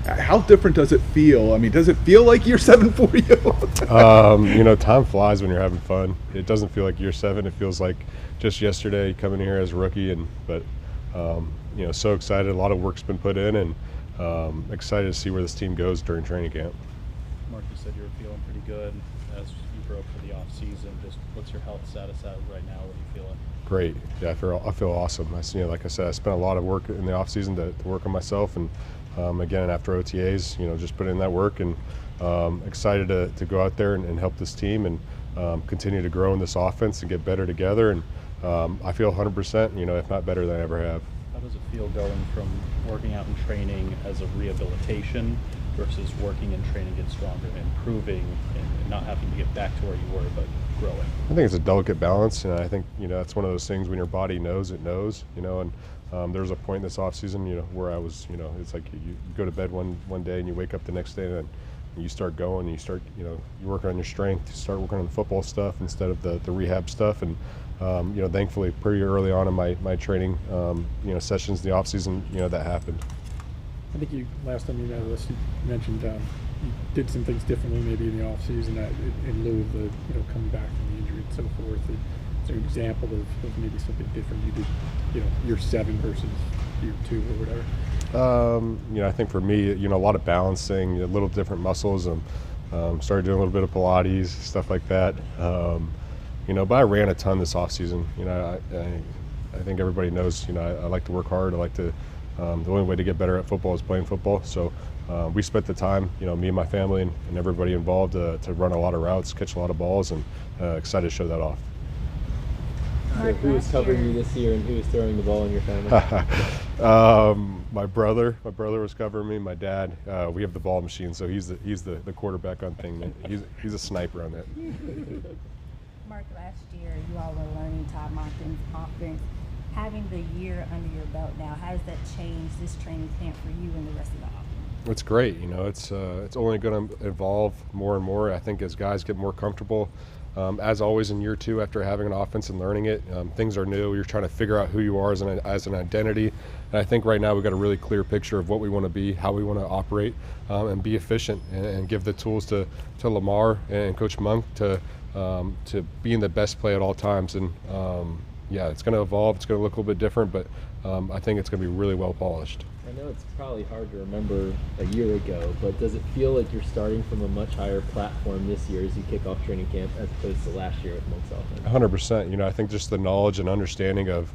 How different does it feel? I mean, does it feel like year 7 for you? Time flies when you're having fun. It doesn't feel like year 7. It feels like just yesterday coming here as a rookie. So excited. A lot of work's been put in, and excited to see where this team goes during training camp. Mark, you said you were feeling pretty good as you broke for the offseason. Just what's your health status at right now? What are you feeling? Great. Yeah, I feel awesome. Like I said, I spent a lot of work in the offseason to work on myself, and again after OTAs, just put in that work, and excited to go out there and help this team and continue to grow in this offense and get better together. And I feel 100%, if not better than I ever have. How does it feel going from working out and training as a rehabilitation versus working and training, get stronger, improving, and not having to get back to where you were, but growing? I think it's a delicate balance, and I think that's one of those things when your body knows it knows, and there was a point in this offseason, where I was, it's like you go to bed one day and you wake up the next day, and then you start going, and you start, you work on your strength, you start working on the football stuff instead of the rehab stuff. And thankfully pretty early on in my training sessions in the offseason, that happened. I think last time you met with us, you mentioned you did some things differently maybe in the offseason in lieu of the coming back from the injury and so forth. Is there an example of maybe something different you did, year 7 versus year 2 or whatever? I think for me, a lot of balancing, a little different muscles, and started doing a little bit of Pilates, stuff like that. But I ran a ton this offseason. I think everybody knows, I like to work hard. I like to, the only way to get better at football is playing football. So we spent the time, me and my family and everybody involved to run a lot of routes, catch a lot of balls, and excited to show that off. So who was covering you this year, and who was throwing the ball in your family? My brother was covering me. My dad, we have the ball machine, so he's the quarterback on thing. He's a sniper on that. Mark, last year you all were learning Todd Monken's offense. Having the year under your belt now, how does that change this training camp for you and the rest of the offense? It's great. It's only going to evolve more and more. I think as guys get more comfortable. As always in year 2, after having an offense and learning it, things are new. You're trying to figure out who you are as an identity. And I think right now we've got a really clear picture of what we want to be, how we want to operate, and be efficient, and give the tools to Lamar and Coach Monk to being the best play at all times. And it's going to evolve. It's going to look a little bit different, but I think it's going to be really well polished. I know it's probably hard to remember a year ago, but does it feel like you're starting from a much higher platform this year as you kick off training camp as opposed to last year with Monk's offense? 100%. I think just the knowledge and understanding of,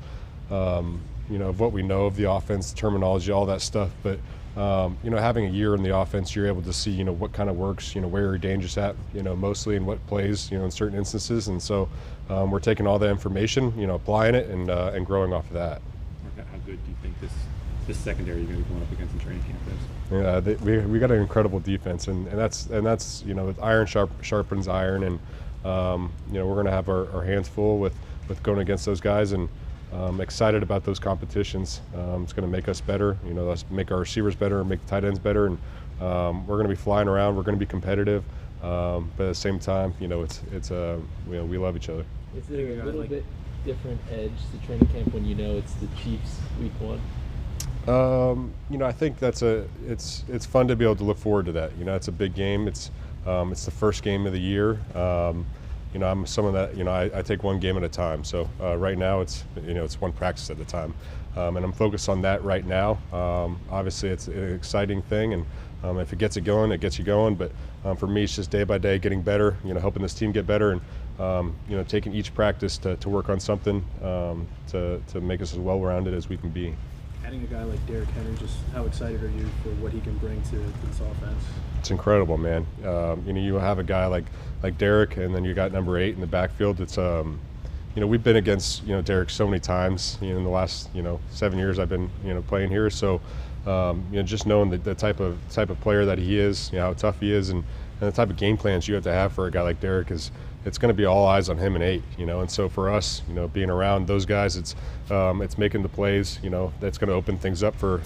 of what we know of the offense, terminology, all that stuff. But, having a year in the offense, you're able to see, what kind of works, where you're dangerous at, mostly, and what plays, in certain instances. And so we're taking all that information, applying it and growing off of that. How good do you think this secondary you're going to be going up against in training camp is? Yeah, we got an incredible defense, and that's iron sharpens iron, and we're going to have our hands full with going against those guys, and excited about those competitions. It's going to make us better, let's make our receivers better, make the tight ends better, and we're going to be flying around. We're going to be competitive, but at the same time, we love each other. Is there a little bit different edge to training camp when it's the Chiefs week 1? I think it's fun to be able to look forward to that. It's a big game. It's the first game of the year. I'm someone that I take one game at a time. So right now it's one practice at a time, and I'm focused on that right now. Obviously it's an exciting thing, and if it gets it going, it gets you going. But for me, it's just day by day getting better. Helping this team get better, and taking each practice to work on something to make us as well-rounded as we can be. Adding a guy like Derrick Henry, just how excited are you for what he can bring to this offense? It's incredible, man. You have a guy like Derrick, and then you got number 8 in the backfield. It's we've been against Derrick so many times in the last 7 years I've been playing here. So just knowing the type of player that he is, how tough he is, and the type of game plans you have to have for a guy like Derrick it's going to be all eyes on him and 8, and so for us, being around those guys, it's making the plays, that's going to open things up for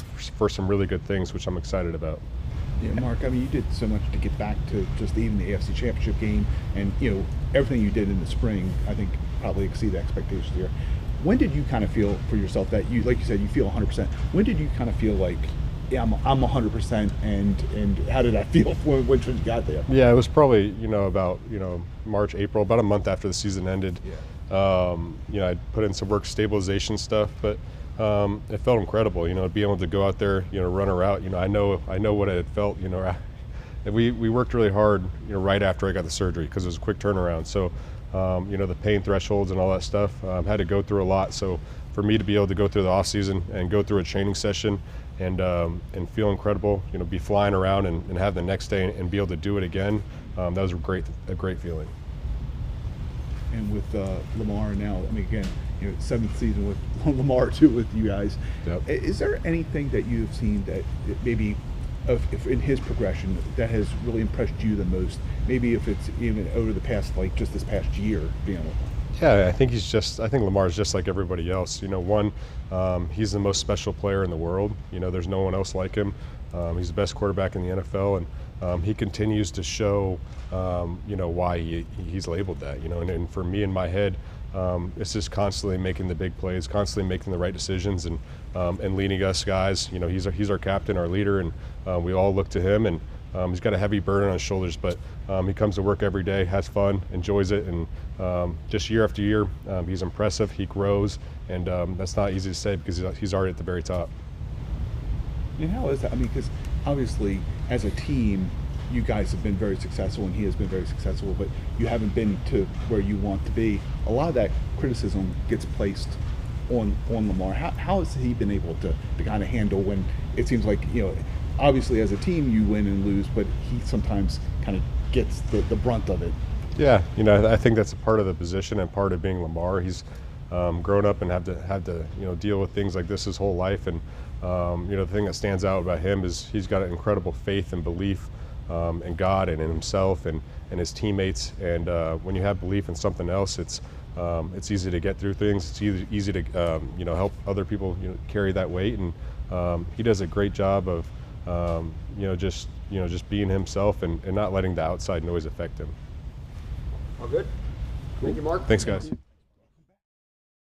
some really good things, which I'm excited about. Yeah, Mark, I mean, you did so much to get back to just even the AFC Championship game, and everything you did in the spring, I think probably exceeded expectations here. When did you kind of feel for yourself that like you said, you feel 100%? When did you kind of feel like yeah, I'm 100%. And how did that feel when you got there? Yeah, it was probably about March, April, about a month after the season ended. Yeah. I put in some work stabilization stuff, but it felt incredible. Being able to go out there, run a route. I know what it felt. We worked really hard, right after I got the surgery because it was a quick turnaround. So, the pain thresholds and all that stuff, had to go through a lot. So for me to be able to go through the off season and go through a training session and feel incredible, be flying around and have the next day and be able to do it again, that was a great feeling. And with Lamar now, I mean, again, 7th season with Lamar too with you guys. Yep. Is there anything that you've seen that maybe if in his progression that has really impressed you the most? Maybe if it's even over the past, like just this past year being with him. Yeah, I think Lamar's just like everybody else. He's the most special player in the world. There's no one else like him. He's the best quarterback in the NFL, and he continues to show, why he's labeled that. And for me in my head, it's just constantly making the big plays, constantly making the right decisions, and leading us guys. He's our captain, our leader, and we all look to him. And he's got a heavy burden on his shoulders, but he comes to work every day, has fun, enjoys it, and just year after year, he's impressive. He grows, and that's not easy to say because he's already at the very top. And how is that? I mean, because obviously, as a team, you guys have been very successful, and he has been very successful, but you haven't been to where you want to be. A lot of that criticism gets placed on Lamar. How has he been able to kind of handle when it seems like, obviously as a team you win and lose, but he sometimes kind of gets the brunt of it? Yeah, I think that's a part of the position and part of being Lamar. He's grown up and had to deal with things like this his whole life, and the thing that stands out about him is he's got an incredible faith and belief in God and in himself and his teammates. And when you have belief in something else, it's easy to get through things. It's easy to help other people carry that weight, and he does a great job of just being himself and not letting the outside noise affect him. All good. Thank you, Mark. Thanks, guys.